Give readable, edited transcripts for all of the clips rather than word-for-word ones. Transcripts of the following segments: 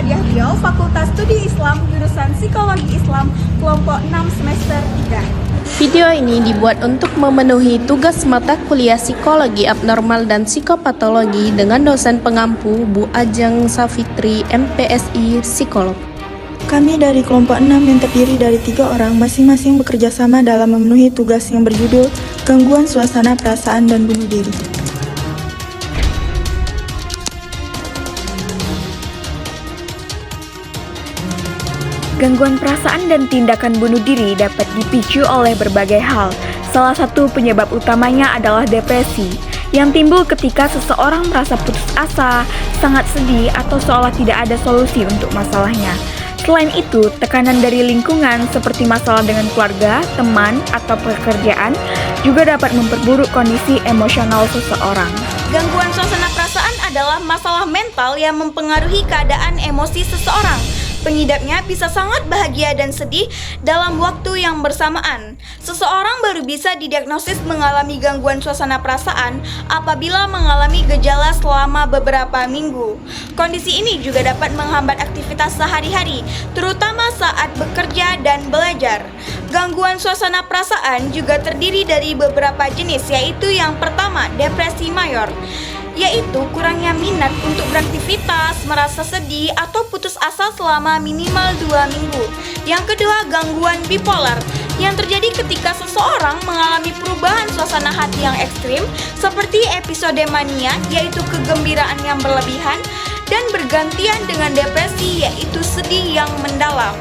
Muhammadiyah Riau, Fakultas Studi Islam, jurusan Psikologi Islam, kelompok 6 semester 3. Video ini dibuat untuk memenuhi tugas mata kuliah Psikologi Abnormal dan Psikopatologi dengan dosen pengampu Bu Ajeng Safitri, MPSI Psikolog. Kami dari kelompok 6 yang terdiri dari 3 orang masing-masing bekerja sama dalam memenuhi tugas yang berjudul Gangguan Suasana Perasaan dan Bunuh Diri. Gangguan perasaan dan tindakan bunuh diri dapat dipicu oleh berbagai hal. Salah satu penyebab utamanya adalah depresi, yang timbul ketika seseorang merasa putus asa, sangat sedih, atau seolah tidak ada solusi untuk masalahnya. Selain itu, tekanan dari lingkungan seperti masalah dengan keluarga, teman, atau pekerjaan juga dapat memperburuk kondisi emosional seseorang. Gangguan suasana perasaan adalah masalah mental yang mempengaruhi keadaan emosi seseorang. Pengidapnya bisa sangat bahagia dan sedih dalam waktu yang bersamaan. Seseorang baru bisa didiagnosis mengalami gangguan suasana perasaan apabila mengalami gejala selama beberapa minggu. Kondisi ini juga dapat menghambat aktivitas sehari-hari, terutama saat bekerja dan belajar. Gangguan suasana perasaan juga terdiri dari beberapa jenis, yaitu yang pertama, depresi mayor, yaitu kurangnya minat untuk beraktivitas, merasa sedih, atau putus asa selama minimal 2 minggu. Yang kedua, gangguan bipolar, yang terjadi ketika seseorang mengalami perubahan suasana hati yang ekstrim, seperti episode mania, yaitu kegembiraan yang berlebihan, dan bergantian dengan depresi, yaitu sedih yang mendalam.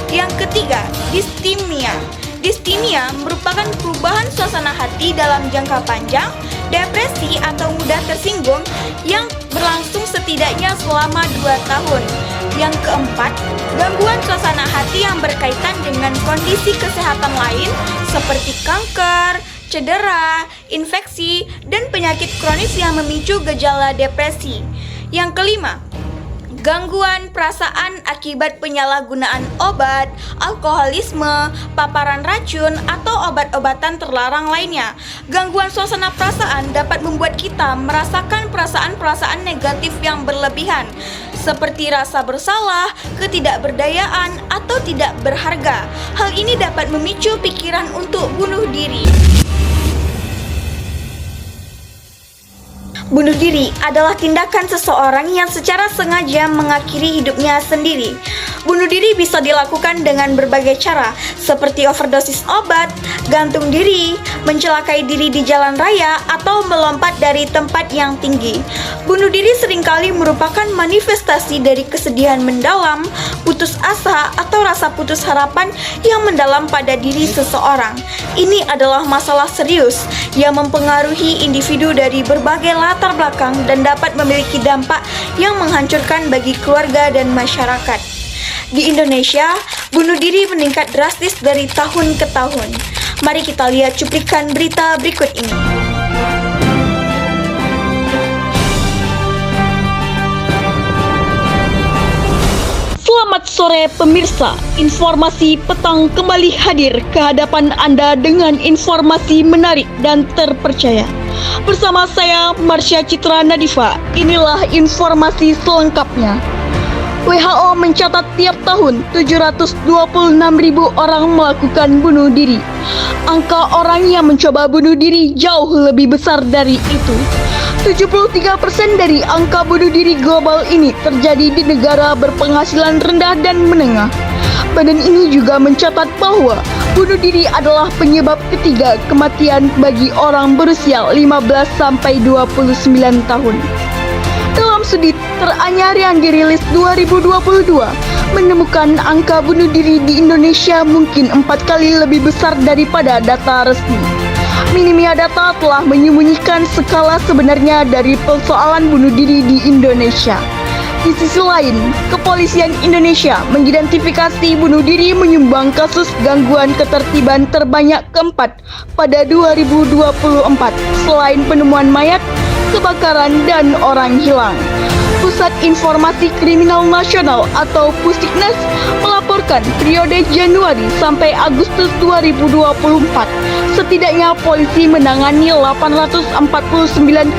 Yang ketiga, distimia. Distimia merupakan perubahan suasana hati dalam jangka panjang, depresi atau mudah tersinggung yang berlangsung setidaknya selama 2 tahun. Yang keempat, gangguan suasana hati yang berkaitan dengan kondisi kesehatan lain seperti kanker, cedera, infeksi, dan penyakit kronis yang memicu gejala depresi. Yang kelima, gangguan perasaan akibat penyalahgunaan obat, alkoholisme, paparan racun, atau obat-obatan terlarang lainnya. Gangguan suasana perasaan dapat membuat kita merasakan perasaan-perasaan negatif yang berlebihan, seperti rasa bersalah, ketidakberdayaan, atau tidak berharga. Hal ini dapat memicu pikiran untuk bunuh diri. Bunuh diri adalah tindakan seseorang yang secara sengaja mengakhiri hidupnya sendiri. Bunuh diri bisa dilakukan dengan berbagai cara, seperti overdosis obat, gantung diri, mencelakai diri di jalan raya, atau melompat dari tempat yang tinggi. Bunuh diri seringkali merupakan manifestasi dari kesedihan mendalam, putus asa, atau rasa putus harapan yang mendalam pada diri seseorang. Ini adalah masalah serius yang mempengaruhi individu dari berbagai latar belakang dan dapat memiliki dampak yang menghancurkan bagi keluarga dan masyarakat. Di Indonesia, bunuh diri meningkat drastis dari tahun ke tahun. Mari kita lihat cuplikan berita berikut ini. Selamat sore pemirsa, informasi petang kembali hadir ke hadapan Anda dengan informasi menarik dan terpercaya. Bersama saya Marsha Citra Nadifa, inilah informasi selengkapnya. WHO mencatat tiap tahun 726.000 orang melakukan bunuh diri. Angka orang yang mencoba bunuh diri jauh lebih besar dari itu. 73% dari angka bunuh diri global ini terjadi di negara berpenghasilan rendah dan menengah. Badan ini juga mencatat bahwa bunuh diri adalah penyebab ketiga kematian bagi orang berusia 15-29 tahun. Dalam studi teranyar yang dirilis 2022, menemukan angka bunuh diri di Indonesia mungkin 4 kali lebih besar daripada data resmi. Minimnya data telah menyembunyikan skala sebenarnya dari persoalan bunuh diri di Indonesia. Di sisi lain, kepolisian Indonesia mengidentifikasi bunuh diri menyumbang kasus gangguan ketertiban terbanyak keempat pada 2024, selain penemuan mayat, kebakaran, dan orang hilang. Pusat Informasi Kriminal Nasional atau Pusiknas melaporkan periode Januari sampai Agustus 2024, setidaknya polisi menangani 849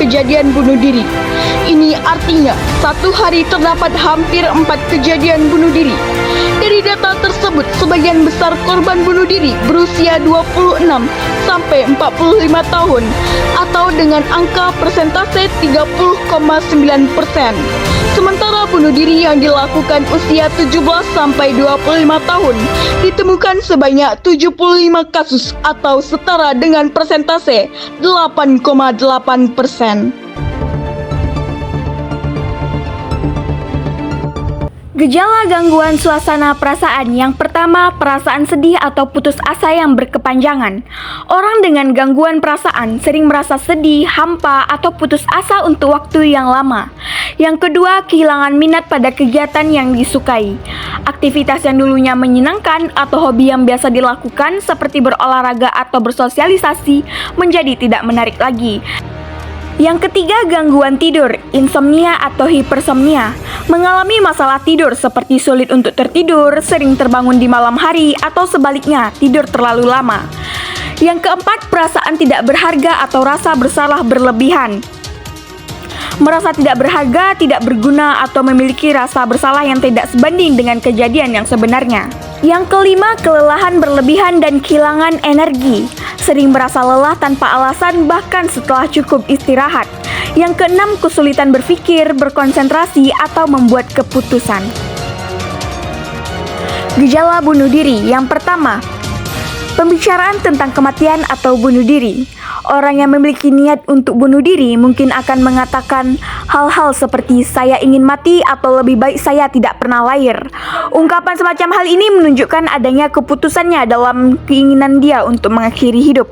kejadian bunuh diri. Ini artinya satu hari terdapat hampir 4 kejadian bunuh diri. Dari data tersebut, sebagian besar korban bunuh diri berusia 26 sampai 45 tahun atau dengan angka persentase 30,9%. Sementara bunuh diri yang dilakukan usia 17 sampai 25 tahun ditemukan sebanyak 75 kasus atau setara dengan persentase 8,8%. Gejala gangguan suasana perasaan yang pertama, perasaan sedih atau putus asa yang berkepanjangan. Orang dengan gangguan perasaan sering merasa sedih, hampa, atau putus asa untuk waktu yang lama. Yang kedua, kehilangan minat pada kegiatan yang disukai. Aktivitas yang dulunya menyenangkan atau hobi yang biasa dilakukan seperti berolahraga atau bersosialisasi menjadi tidak menarik lagi. Yang ketiga, gangguan tidur, insomnia atau hipersomnia. Mengalami masalah tidur seperti sulit untuk tertidur, sering terbangun di malam hari, atau sebaliknya, tidur terlalu lama. Yang keempat, perasaan tidak berharga atau rasa bersalah berlebihan. Merasa tidak berharga, tidak berguna, atau memiliki rasa bersalah yang tidak sebanding dengan kejadian yang sebenarnya. Yang kelima, kelelahan berlebihan dan kehilangan energi. Sering merasa lelah tanpa alasan bahkan setelah cukup istirahat. Yang keenam, kesulitan berpikir, berkonsentrasi, atau membuat keputusan. Gejala bunuh diri yang pertama, pembicaraan tentang kematian atau bunuh diri. Orang yang memiliki niat untuk bunuh diri mungkin akan mengatakan hal-hal seperti saya ingin mati atau lebih baik saya tidak pernah lahir. Ungkapan semacam hal ini menunjukkan adanya keputusannya dalam keinginan dia untuk mengakhiri hidup.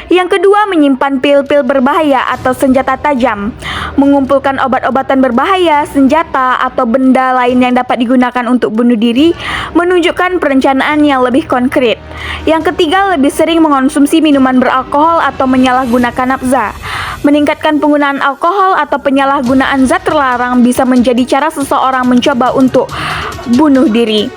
Yang kedua, menyimpan pil-pil berbahaya atau senjata tajam. Mengumpulkan obat-obatan berbahaya, senjata, atau benda lain yang dapat digunakan untuk bunuh diri menunjukkan perencanaan yang lebih konkret. Yang ketiga, lebih sering mengonsumsi minuman beralkohol atau menyalahgunakan nafza. Meningkatkan penggunaan alkohol atau penyalahgunaan zat terlarang bisa menjadi cara seseorang mencoba untuk bunuh diri.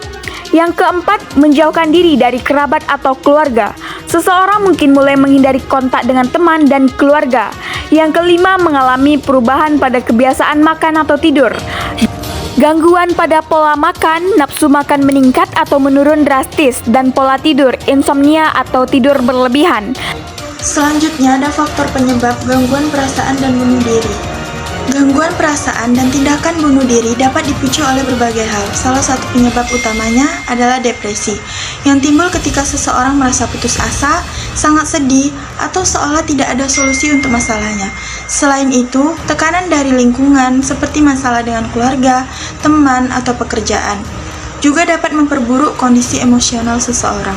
Yang keempat, menjauhkan diri dari kerabat atau keluarga. Seseorang mungkin mulai menghindari kontak dengan teman dan keluarga. Yang kelima, mengalami perubahan pada kebiasaan makan atau tidur. Gangguan pada pola makan, nafsu makan meningkat atau menurun drastis, dan pola tidur, insomnia atau tidur berlebihan. Selanjutnya ada faktor penyebab gangguan perasaan dan bunuh diri. Gangguan perasaan dan tindakan bunuh diri dapat dipicu oleh berbagai hal. Salah satu penyebab utamanya adalah depresi, yang timbul ketika seseorang merasa putus asa, sangat sedih, atau seolah tidak ada solusi untuk masalahnya. Selain itu, tekanan dari lingkungan seperti masalah dengan keluarga, teman, atau pekerjaan juga dapat memperburuk kondisi emosional seseorang.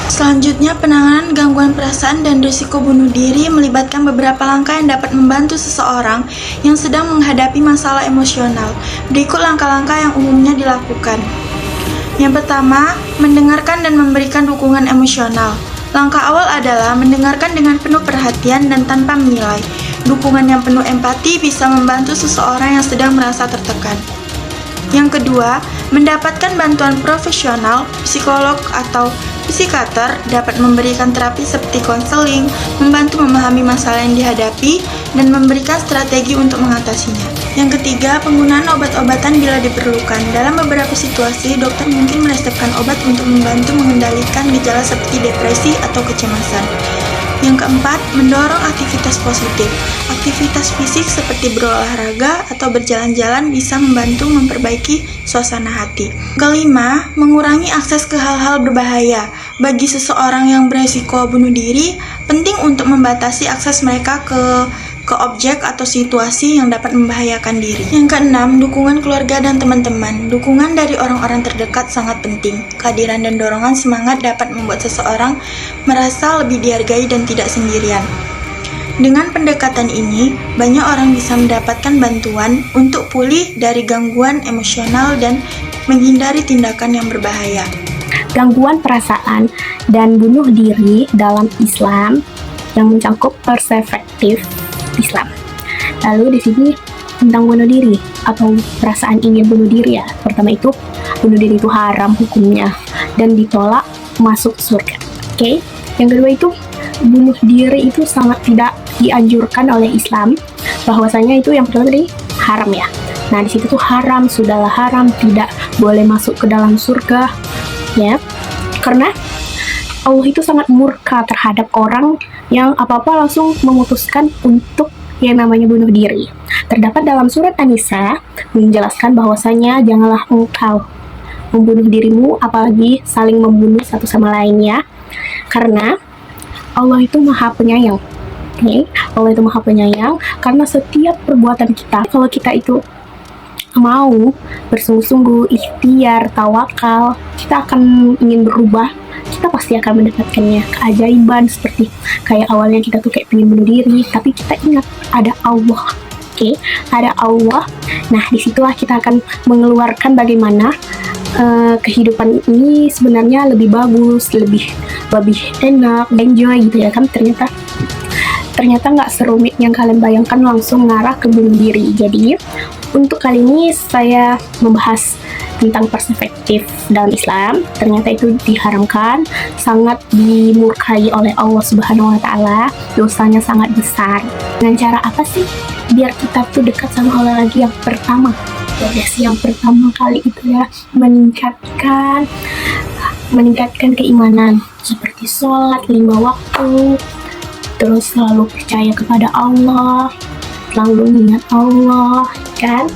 Selanjutnya, penanganan gangguan perasaan dan risiko bunuh diri melibatkan beberapa langkah yang dapat membantu seseorang yang sedang menghadapi masalah emosional. Berikut langkah-langkah yang umumnya dilakukan. Yang pertama, mendengarkan dan memberikan dukungan emosional. Langkah awal adalah mendengarkan dengan penuh perhatian dan tanpa menilai. Dukungan yang penuh empati bisa membantu seseorang yang sedang merasa tertekan. Yang kedua, mendapatkan bantuan profesional, psikolog atau psikiater dapat memberikan terapi seperti konseling, membantu memahami masalah yang dihadapi, dan memberikan strategi untuk mengatasinya. Yang ketiga, penggunaan obat-obatan bila diperlukan. Dalam beberapa situasi, dokter mungkin meresepkan obat untuk membantu mengendalikan gejala seperti depresi atau kecemasan. Yang keempat, mendorong aktivitas positif. Aktivitas fisik seperti berolahraga atau berjalan-jalan bisa membantu memperbaiki suasana hati. Kelima, mengurangi akses ke hal-hal berbahaya. Bagi seseorang yang beresiko bunuh diri, penting untuk membatasi akses mereka ke objek atau situasi yang dapat membahayakan diri. Yang keenam, dukungan keluarga dan teman-teman. Dukungan dari orang-orang terdekat sangat penting. Kehadiran dan dorongan semangat dapat membuat seseorang merasa lebih dihargai dan tidak sendirian. Dengan pendekatan ini, banyak orang bisa mendapatkan bantuan untuk pulih dari gangguan emosional dan menghindari tindakan yang berbahaya. Gangguan perasaan dan bunuh diri dalam Islam yang mencakup perspektif Islam. Lalu di sini tentang bunuh diri atau perasaan ingin bunuh diri ya. Pertama itu, bunuh diri itu haram hukumnya dan ditolak masuk surga. Oke. Yang kedua itu, bunuh diri itu sangat tidak dianjurkan oleh Islam. Bahwasanya itu yang pertama tadi haram ya. Nah, di situ tuh haram, sudahlah haram, tidak boleh masuk ke dalam surga ya. Karena Allah itu sangat murka terhadap orang yang apa-apa langsung memutuskan untuk yang namanya bunuh diri. Terdapat dalam surat An-Nisa menjelaskan bahwasanya janganlah engkau membunuh dirimu, apalagi saling membunuh satu sama lainnya, karena Allah itu maha penyayang. Oke, Allah itu maha penyayang karena setiap perbuatan kita, kalau kita itu mau bersungguh-sungguh, ikhtiar, tawakal, kita akan ingin berubah, kita pasti akan mendapatkannya. Keajaiban seperti kayak awalnya kita tuh kayak pengen bunuh diri, tapi kita ingat ada Allah. Oke, ada Allah. Nah, disitulah kita akan mengeluarkan bagaimana kehidupan ini sebenarnya lebih bagus, lebih enak, enjoy gitu ya kan. Ternyata nggak serumit yang kalian bayangkan, langsung ngarah ke bunuh diri. Jadi untuk kali ini saya membahas tentang perspektif dalam Islam. Ternyata itu diharamkan, sangat dimurkai oleh Allah Subhanahu wa Ta'ala, dosanya sangat besar. Dengan cara apa sih biar kita tuh dekat sama Allah lagi? Yang pertama, yang pertama kali itu ya meningkatkan keimanan, seperti sholat 5 waktu, terus selalu percaya kepada Allah, selalu ingat Allah kan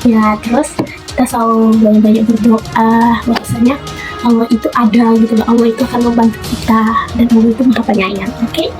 ya. Terus kita selalu banyak-banyak berdoa bahwasanya Allah itu ada gitu loh, Allah itu akan membantu kita dan Allah itu maha penyayang. Oke?